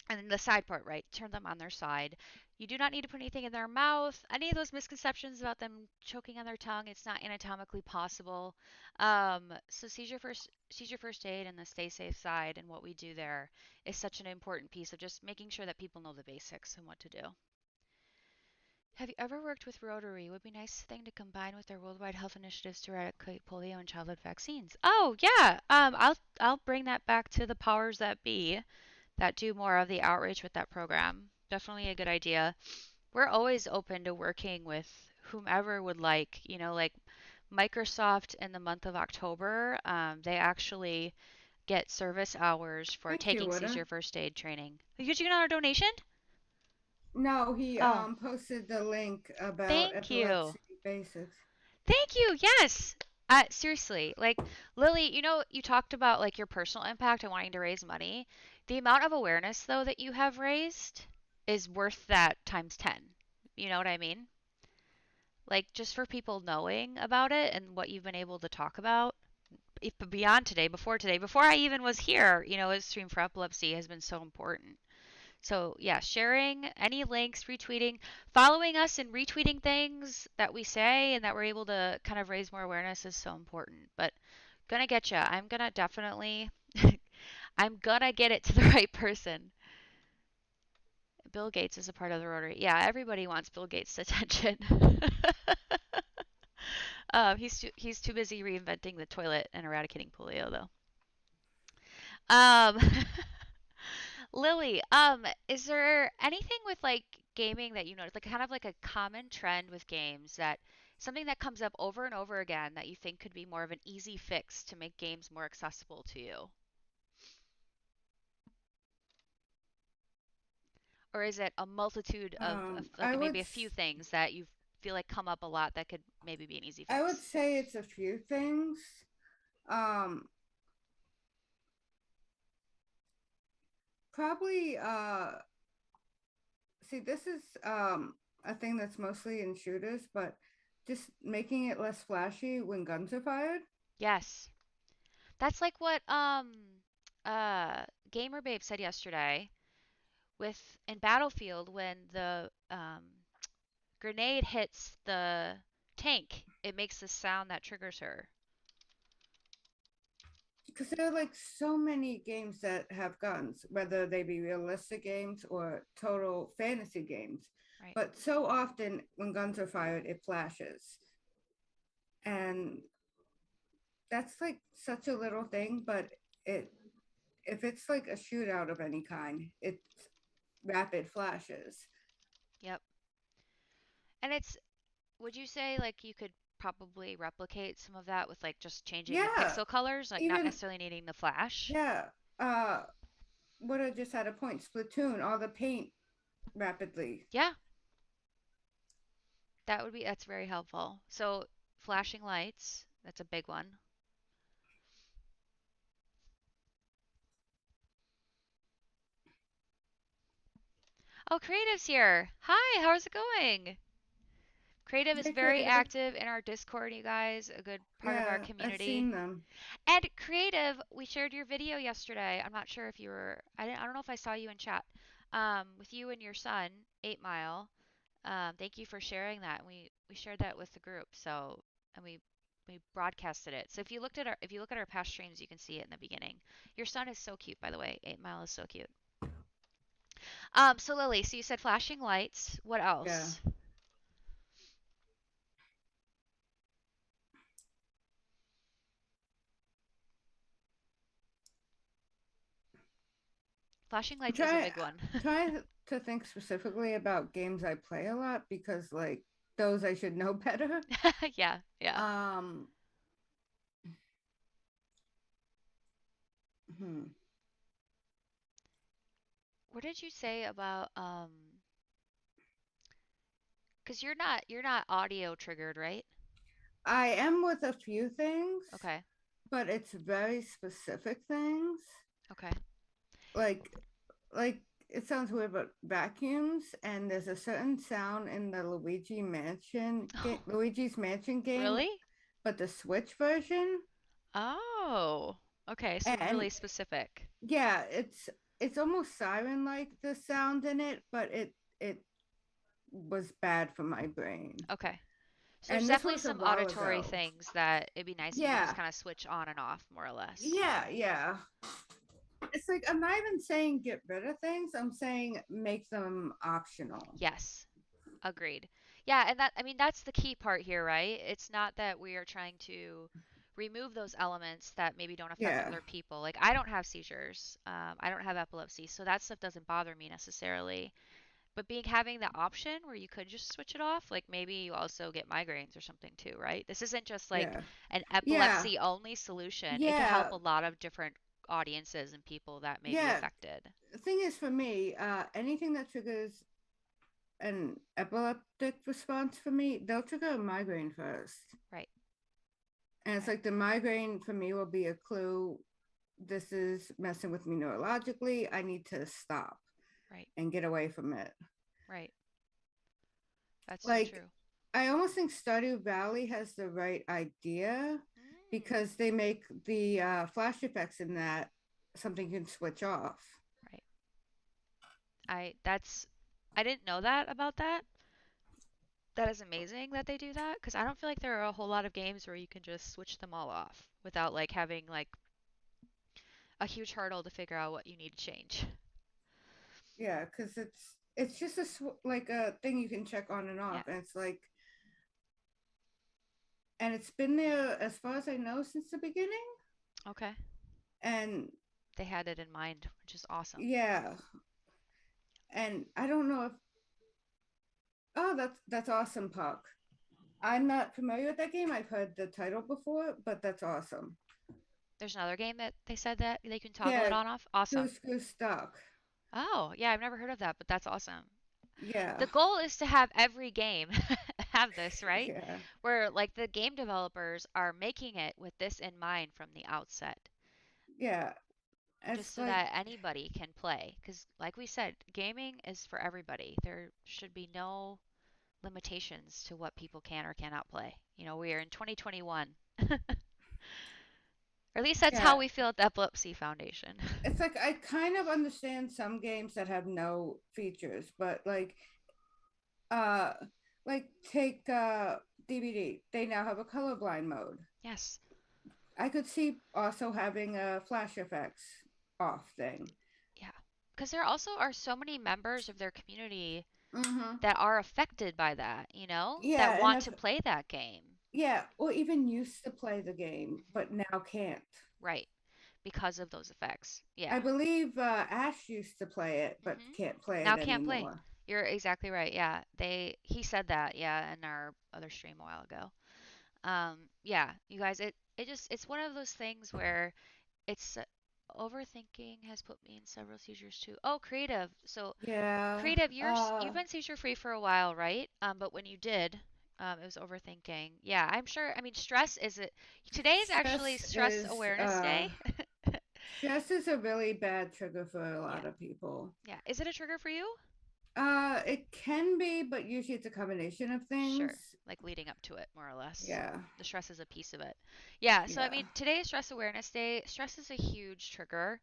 and then the side part, right? Turn them on their side. You do not need to put anything in their mouth. Any of those misconceptions about them choking on their tongue, it's not anatomically possible. So seizure first aid and the stay safe side and what we do there is such an important piece of just making sure that people know the basics and what to do. Have you ever worked with Rotary? Would be a nice thing to combine with their worldwide health initiatives to eradicate polio and childhood vaccines. Oh yeah, I'll bring that back to the powers that be that do more of the outreach with that program. Definitely a good idea. We're always open to working with whomever would like Microsoft in the month of October. They actually get service hours for thank you, taking Witta. Seizure First Aid training. Did you get another donation? No, he Oh, posted the link about thank you. epilepsy basics. Thank you. Yes. Seriously, like Lily, you talked about like your personal impact and wanting to raise money. The amount of awareness though that you have raised is worth that times 10. You know what I mean? Like just for people knowing about it and what you've been able to talk about if beyond today, before I even was here, a stream for epilepsy has been so important. So, yeah, sharing any links, retweeting, following us and retweeting things that we say and that we're able to kind of raise more awareness is so important. But gonna get you. I'm gonna definitely I'm gonna get it to the right person. Bill Gates is a part of the Rotary. Yeah, everybody wants Bill Gates' attention. He's too busy reinventing the toilet and eradicating polio, though. Um, Lily, is there anything with like gaming that you notice, like kind of like a common trend with games that something that comes up over and over again that you think could be more of an easy fix to make games more accessible to you? Or is it a multitude of I like would maybe a few things that you feel like come up a lot that could maybe be an easy I would fix? say it's a few things. Um, Probably see this is a thing that's mostly in shooters, but just making it less flashy when guns are fired. Yes. That's like what Gamer Babe said yesterday with in Battlefield when the grenade hits the tank, it makes the sound that triggers her. Because there are like so many games that have guns, whether they be realistic games or total fantasy games. Right. But so often when guns are fired, it flashes. And that's like such a little thing, but it if it's like a shootout of any kind, it's rapid flashes. Yep. And would you say like you could probably replicate some of that with like just changing the Yeah, pixel colors, like not even necessarily needing the flash? yeah. What I just had a point, Splatoon, all the paint rapidly. Yeah, that's very helpful. So, flashing lights, that's a big one. Oh, Creative's here. Hi, how's it going? Creative is Hey, very creative. active in our Discord, you guys, a good part of our Yeah, I've community. seen them. And Creative, we shared your video yesterday. I'm not sure if you were, I don't know if I saw you in chat. With you and your son, 8 Mile. Thank you for sharing that. We shared that with the group. So, and we broadcasted it. So if you look at our past streams, you can see it in the beginning. Your son is so cute, by the way. 8 Mile is so cute. So Lily, so you said flashing lights. What Yeah. else? Flashing I'm lights is a trying big one. trying to think specifically about games I play a lot because like those I should know better. Yeah, yeah. Um, hmm. What did you say about cuz you're not audio triggered, right? I am with a few things, Okay. but it's very specific things. Okay. Like like it sounds weird, but vacuums and there's a certain sound in the Oh, Luigi's Mansion game, really? but the Switch version. Oh. Okay, so And really specific. yeah, it's almost siren like the sound in it, but it was bad for my brain. Okay. So there's And this definitely was a some while auditory ago. things that it'd be nice if you could just Yeah. kind of switch on and off more or less. Yeah. It's like I'm not even saying get rid of things. I'm saying make them optional. Yes. Agreed. Yeah, and I mean, that's the key part here, right? It's not that we are trying to remove those elements that maybe don't affect Yeah. other people. Like, I don't have seizures, I don't have epilepsy, so that stuff doesn't bother me necessarily. But having the option where you could just switch it off, like maybe you also get migraines or something too, right? This isn't just like Yeah. an Yeah. epilepsy only solution. It could help Yeah. a lot of different audiences and people that may be Yeah. affected. The thing is for me, anything that triggers an epileptic response for me, they'll trigger a migraine first. Right. And it's Right. like the migraine for me will be a clue. This is messing with me neurologically. I need to stop Right. and get away from it. Right. That's so Like, true. I almost think Stardew Valley has the right idea Mm. because they make the flash effects in that something can switch off. Right. I didn't know that about that. That is amazing that they do that because I don't feel like there are a whole lot of games where you can just switch them all off without like having like a huge hurdle to figure out what you need to change. Yeah, because it's just like a thing you can check on and Yeah. off, and it's like, and it's been there as far as I know since the beginning. Okay. And They had it in mind, which is awesome. yeah, and I don't know if that's awesome, Puck. I'm not familiar with that game. I've heard the title before, but that's awesome. There's another game that they said that they can toggle it Yeah, on off. Awesome. Goose Goose Duck. Oh, yeah, I've never heard of that, but that's awesome. Yeah, The goal is to have every game have this, right? yeah, Where like the game developers are making it with this in mind from the outset, yeah. just It's so like that anybody can play. Because, like we said, gaming is for everybody. There should be no limitations to what people can or cannot play. We are in 2021. Or at least that's how yeah. we feel at the Epilepsy Foundation. It's like I kind of understand some games that have no features, but uh take DVD. They now have a colorblind mode. Yes. I could see also having a flash effects off thing. Yeah. Because there also are so many members of their community Mm-hmm. that are affected by that, that Yeah, and want if to play that game. yeah, or even used to play the game, Hmm. but now can't. Right. Because of those effects. I Yeah. believe Ash used to play it, but Hmm. can't play Now it can't play. anymore. You're exactly right. Yeah. He said that, yeah, in our other stream a while ago. Yeah, you guys, it's one of those things where it's overthinking has put me in several seizures too. Oh, creative. So Yeah. creative, you've been seizure free for a while, right? But when you did, it was overthinking. Yeah, I'm sure. I mean, stress is it. Today is actually Stress Stress is Awareness Day. stress is a really bad trigger for a Yeah, lot of people. yeah. Is it a trigger for you? It can be, but usually it's a combination of Sure. things. Like leading up to it, more or less. Yeah. The stress is a piece of it. Yeah. So I Yeah. mean, today is Stress Awareness Day. Stress is a huge trigger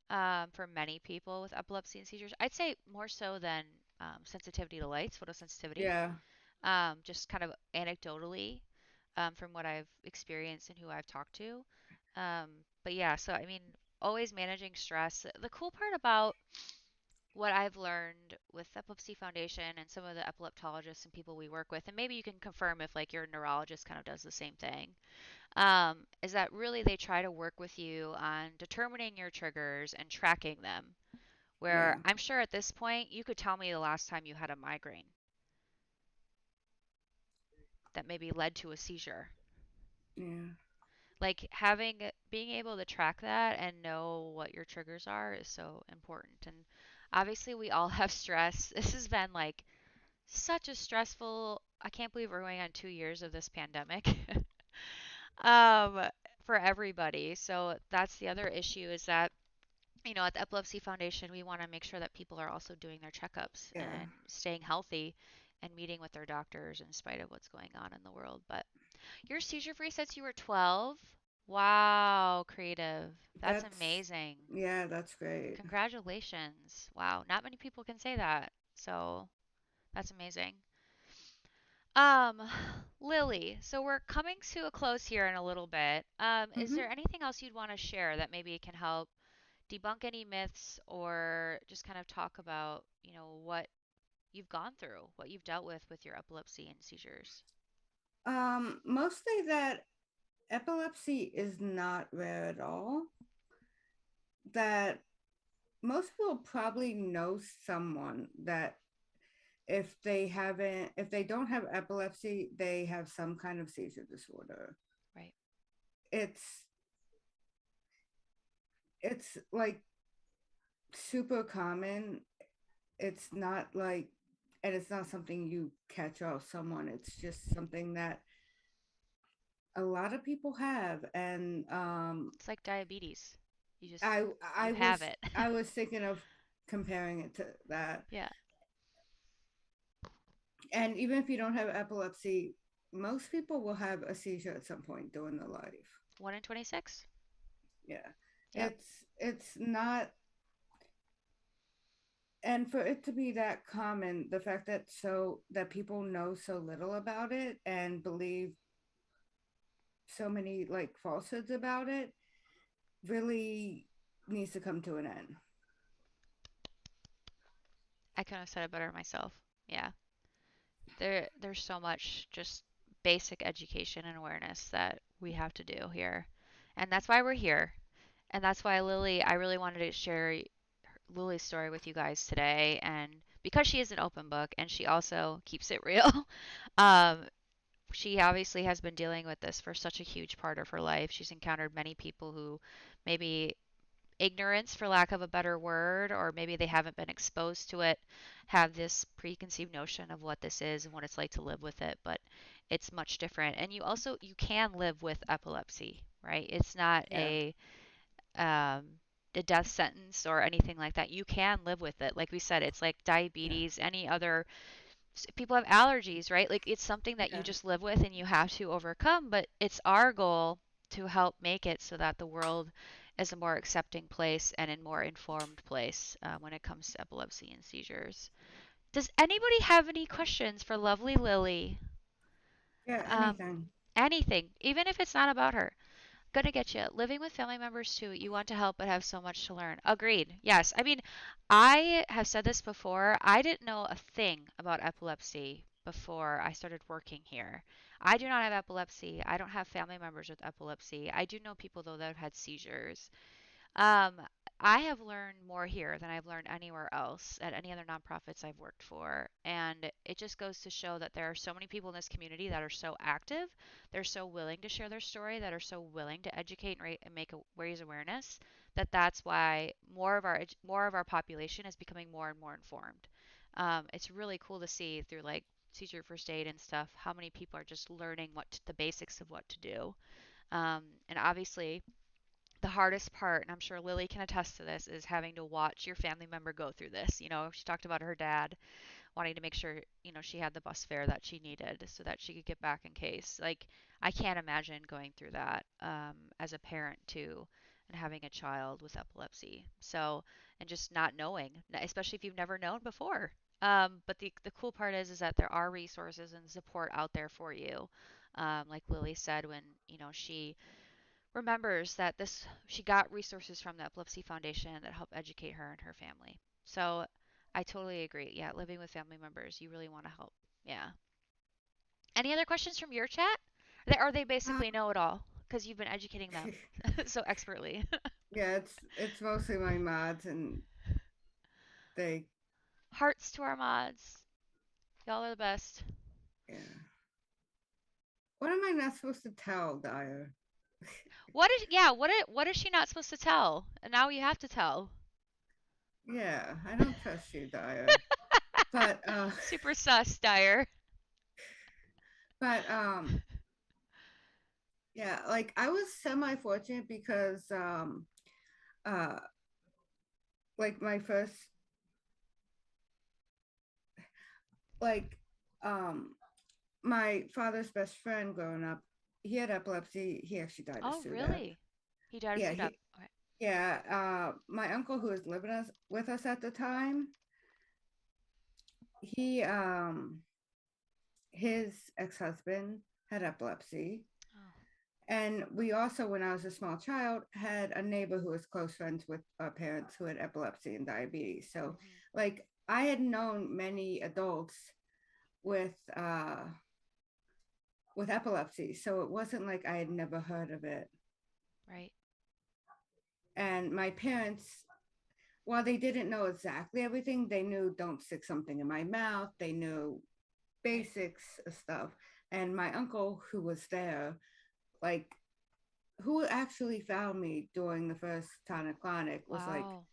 for many people with epilepsy and seizures. I'd say more so than sensitivity to lights, photosensitivity. Yeah. Just kind of anecdotally from what I've experienced and who I've talked to. But yeah, so I mean, always managing stress. The cool part about what I've learned with Epilepsy Foundation and some of the epileptologists and people we work with, and maybe you can confirm if like your neurologist kind of does the same thing, is that really they try to work with you on determining your triggers and tracking them. Where Yeah. I'm sure at this point you could tell me the last time you had a migraine that maybe led to a seizure. Yeah. Like being able to track that and know what your triggers are is so important. And obviously we all have stress. This has been like such a stressful, I can't believe we're going on 2 years of this pandemic. um for everybody. So that's the other issue is that at the Epilepsy Foundation, we want to make sure that people are also doing their checkups Yeah. and staying healthy and meeting with their doctors in spite of what's going on in the world. But you're seizure free since you were 12? Wow, creative. That's That's amazing. yeah, that's great. Congratulations. Wow, not many people can say that. So that's amazing. Um, Lily, so we're coming to a close here in a little bit. Is Mm-hmm. there anything else you'd want to share that maybe can help debunk any myths or just kind of talk about, what you've gone through, what you've dealt with your epilepsy and seizures? Mostly that epilepsy is not rare at all. That most people probably know someone that if they don't have epilepsy, they have some kind of seizure disorder. Right. It's it's like super common. It's not like and it's not something you catch off someone. It's just something that a lot of people have, and It's like diabetes. You just I you I have was it. I was thinking of comparing it to that. Yeah. And even if you don't have epilepsy, most people will have a seizure at some point during their life. 1 in 26. Yeah. Yep. It's not, and for it to be that common, the fact that people know so little about it and believe so many like falsehoods about it really needs to come to an end. I couldn't have said it better myself. Yeah. There's so much just basic education and awareness that we have to do here. And that's why we're here. And that's why Lily, I really wanted to share Lily's story with you guys today. And because she is an open book and she also keeps it real, um, she obviously has been dealing with this for such a huge part of her life. She's encountered many people who maybe ignorance, for lack of a better word, or maybe they haven't been exposed to it, have this preconceived notion of what this is and what it's like to live with it. But it's much different. And you can live with epilepsy, right? It's not Yeah. um, a death sentence or anything like that. You can live with it. Like we said, it's like Yeah. diabetes, any other people have allergies, right? Like it's something that you Yeah. just live with and you have to overcome, but it's our goal to help make it so that the world is a more accepting place and a more informed place when it comes to epilepsy and seizures. Does anybody have any questions for lovely Lily? Yeah, Um, anything. anything, even if it's not about her. Gonna get you. Living with family members too. You want to help but have so much to learn. Agreed. Yes. I mean, I have said this before. I didn't know a thing about epilepsy before I started working here. I do not have epilepsy. I don't have family members with epilepsy. I do know people though that have had seizures. Um, I have learned more here than I've learned anywhere else at any other nonprofits I've worked for. And it just goes to show that there are so many people in this community that are so active, they're so willing to share their story, that are so willing to educate and, and raise awareness, that that's why more of our population is becoming more and more informed. It's really cool to see through like Seizure First Aid and stuff how many people are just learning the basics of what to do. And obviously, the hardest part, and I'm sure Lily can attest to this, is having to watch your family member go through this. You know, she talked about her dad wanting to make sure, she had the bus fare that she needed so that she could get back in case. Like, I can't imagine going through that as a parent too, and having a child with epilepsy. So, and just not knowing, especially if you've never known before. But the cool part is that there are resources and support out there for you. Like Lily said, when she remembers that this she got resources from the Epilepsy Foundation that help educate her and her family. So I totally agree. Yeah, living with family members, you really want to help. Yeah. Any other questions from your chat? Or they Um, basically know it all because you've been educating them so expertly. yeah, it's mostly my mods, and they, Hearts to our mods. Y'all are the best. yeah. What am I not supposed to tell Dyer? What is she not supposed to tell? And now you have to tell. Yeah, I don't trust you, Dyer. But Super sus, Dyer. but yeah, like I was semi fortunate because uh like my first, like um my father's best friend growing up, he had epilepsy. He actually died of Oh, SUDEP. really? He died of Yeah, SUDEP. he Okay. yeah, my uncle who was living with us at the time, he his ex-husband had epilepsy. Oh. And we also, when I was a small child, had a neighbor who was close friends with our parents who had epilepsy and diabetes. So, Hmm. like, I had known many adults with with epilepsy, so it wasn't like I had never heard of it. Right. And my parents, while they didn't know exactly everything, they knew don't stick something in my mouth. They knew Right. basics of stuff. And my uncle, who was there, like, who actually found me during the first tonic-clonic, was like, Wow.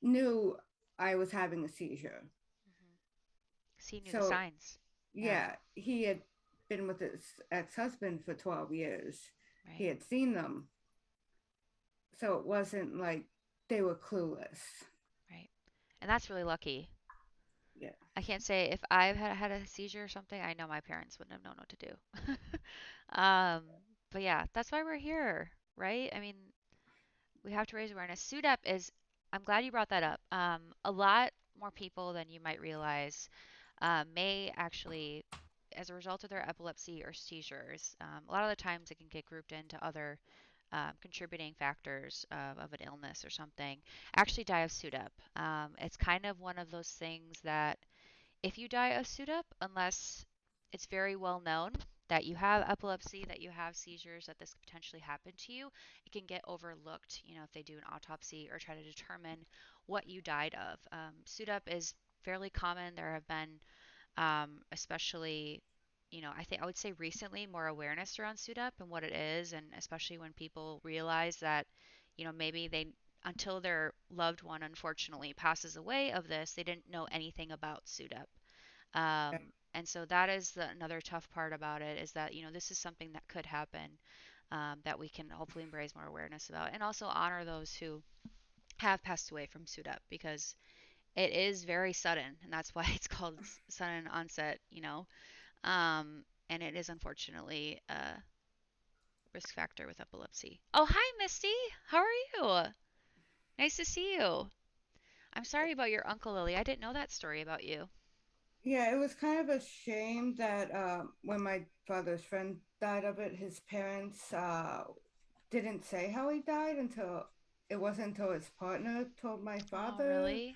knew I was having a seizure. Hmm. He knew the So signs. Yeah, yeah, he had been with his ex-husband for 12 years. He right, had seen them. So it wasn't like they were clueless. right. And that's really lucky. Yeah. I can't say if I've had a seizure or something, I know my parents wouldn't have known what to do. Um, but yeah, that's why we're here, right? I mean, we have to raise awareness. SUDEP is, I'm glad you brought that up. A lot more people than you might realize may actually, as a result of their epilepsy or seizures, a lot of the times it can get grouped into other contributing factors of an illness or something, actually die of SUDEP. It's kind of one of those things that if you die of SUDEP, unless it's very well known that you have epilepsy, that you have seizures, that this could potentially happen to you, it can get overlooked, if they do an autopsy or try to determine what you died of. SUDEP is fairly common. There have been, especially, I think I would say recently more awareness around SUDEP and what it is, and especially when people realize that, maybe they until their loved one unfortunately passes away of this, they didn't know anything about SUDEP. And so that is another tough part about it is that, this is something that could happen that we can hopefully raise more awareness about and also honor those who have passed away from SUDEP because it is very sudden and that's why it's called sudden onset, and it is unfortunately a risk factor with epilepsy. Oh, hi, Misty. How are you? Nice to see you. I'm sorry about your Uncle Lily. I didn't know that story about you. Yeah, it was kind of a shame that when my father's friend died of it, his parents didn't say how he died until it wasn't until his partner told my Oh, father really?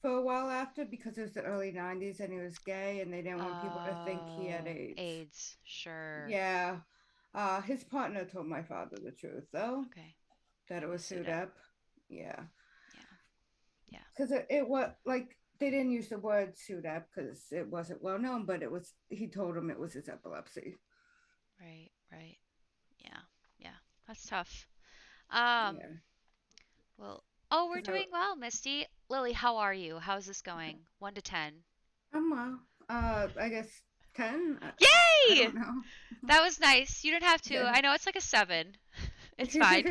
for a while after because it was the early 90s and he was gay and they didn't want people to think he had Oh, AIDS. AIDS. Sure. Yeah. His partner told my father the truth though, Okay. that it It was was SUDEP. SUDEP. Yeah. Yeah. Yeah. Because it was like they didn't use the word SUDEP because it wasn't well known, but it was, he told him it was his epilepsy. Right. Right. Yeah. Yeah. That's tough. Um, Yeah. well, oh, we're Because doing well, Misty. Lily, how are you? How's this going? 1 to 10. I'm well. I guess 10. I Yay! don't know. That was nice. You didn't have to. Yeah. I know it's like a 7. It's fine.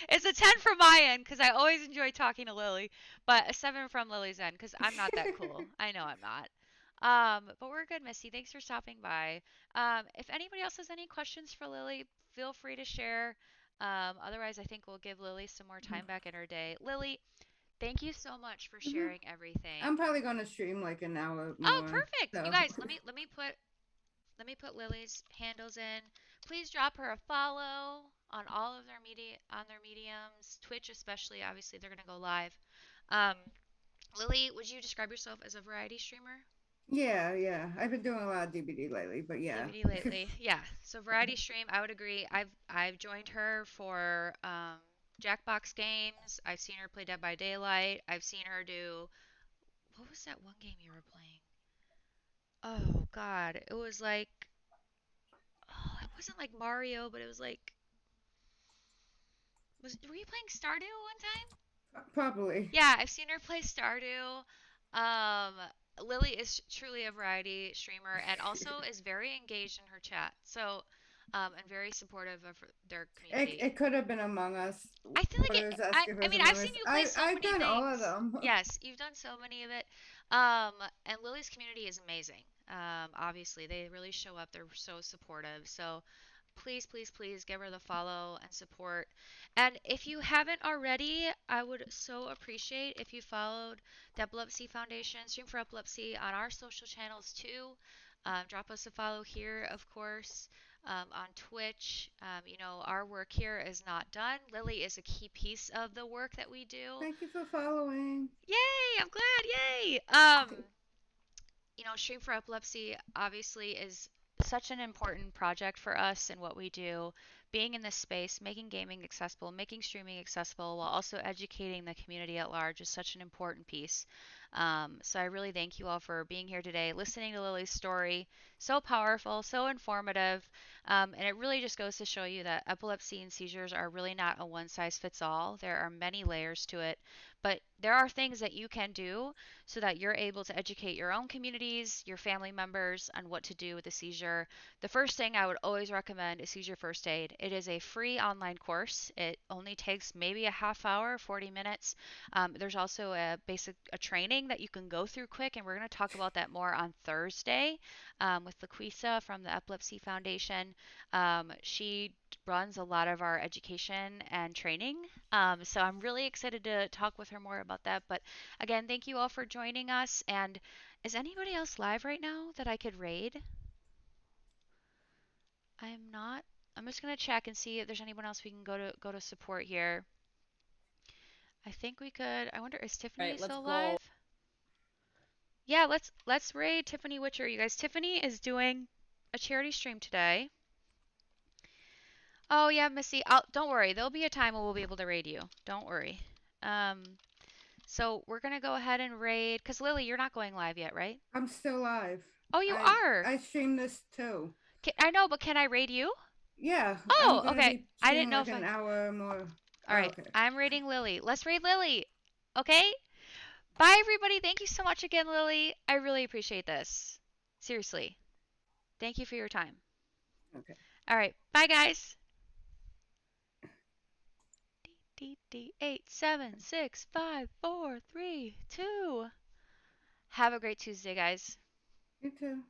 It's a 10 from my end because I always enjoy talking to Lily, but a 7 from Lily's end because I'm not that cool. I know I'm not. But we're good, Missy. Thanks for stopping by. If anybody else has any questions for Lily, feel free to share. Otherwise, I think we'll give Lily some more time back in her day. Lily, thank you so much for Mhm. sharing everything. I'm probably gonna stream like an hour Oh, more. perfect. You So guys, let me put Lily's handles in. Please drop her a follow on all of their media on their mediums, Twitch especially. Obviously, they're gonna go live. Um, Lily, would you describe yourself as a variety streamer? yeah, yeah. I've been doing a lot of DVD lately, but yeah. DVD lately, yeah. So variety stream, I would agree. I've joined her for Jackbox games. I've seen her play Dead by Daylight. I've seen her do what was that one game you were playing? Oh God, it was like it wasn't like Mario, but it was like were you playing Stardew one time? Probably. Yeah, I've seen her play Stardew. Um, Lily is truly a variety streamer and also is very engaged in her chat. So, and very supportive of their community. It could have been Among Us. I feel like What it. it was asked I if it I was mean, I've Among seen Us. you play so I've many done all of things. them. Yes, you've done so many of it. And Lily's community is amazing. Obviously, they really show up. They're so supportive. So, please, please, please give her the follow and support. And if you haven't already, I would so appreciate if you followed the Epilepsy Foundation, Stream for Epilepsy on our social channels too. Drop us a follow here, of course, on Twitch. Our work here is not done. Lily is a key piece of the work that we do. Thank you for following. Yay! I'm glad. Yay! Stream for Epilepsy obviously is such an important project for us and what we do. Being in this space, making gaming accessible, making streaming accessible, while also educating the community at large is such an important piece. So I really thank you all for being here today, listening to Lily's story. So powerful, so informative. And it really just goes to show you that epilepsy and seizures are really not a one size fits all. There are many layers to it, but there are things that you can do so that you're able to educate your own communities, your family members on what to do with a seizure. The first thing I would always recommend is Seizure First Aid. It is a free online course. It only takes maybe a half hour, 40 minutes. There's also a training that you can go through quick, and we're going to talk about that more on Thursday with LaQuisa from the Epilepsy Foundation. She runs a lot of our education and training. So I'm really excited to talk with her more about that. But again, thank you all for joining us. And is anybody else live right now that I could raid? I'm not. I'm just gonna check and see if there's anyone else we can go to support here. I think we could. I wonder, is Tiffany Right, let's still go. live? Yeah, let's raid Tiffany Witcher, you guys. Tiffany is doing a charity stream today. Oh yeah, Missy. Don't worry. There'll be a time when we'll be able to raid you. Don't worry. Um, so we're gonna go ahead and raid. Cause Lily, you're not going live yet, right? I'm still live. Oh, you I are. I stream this too. I know, but can I raid you? Yeah, I'm Oh, gonna okay. be I didn't streaming know like if an I. hour or more. All Oh, right, okay. I'm raiding Lily. Let's raid Lily. Okay? Bye, everybody. Thank you so much again, Lily. I really appreciate this. Seriously. Thank you for your time. Okay. All right. Bye, guys. D 8 7 6 5 4 3 2. Have a great Tuesday, guys. You too.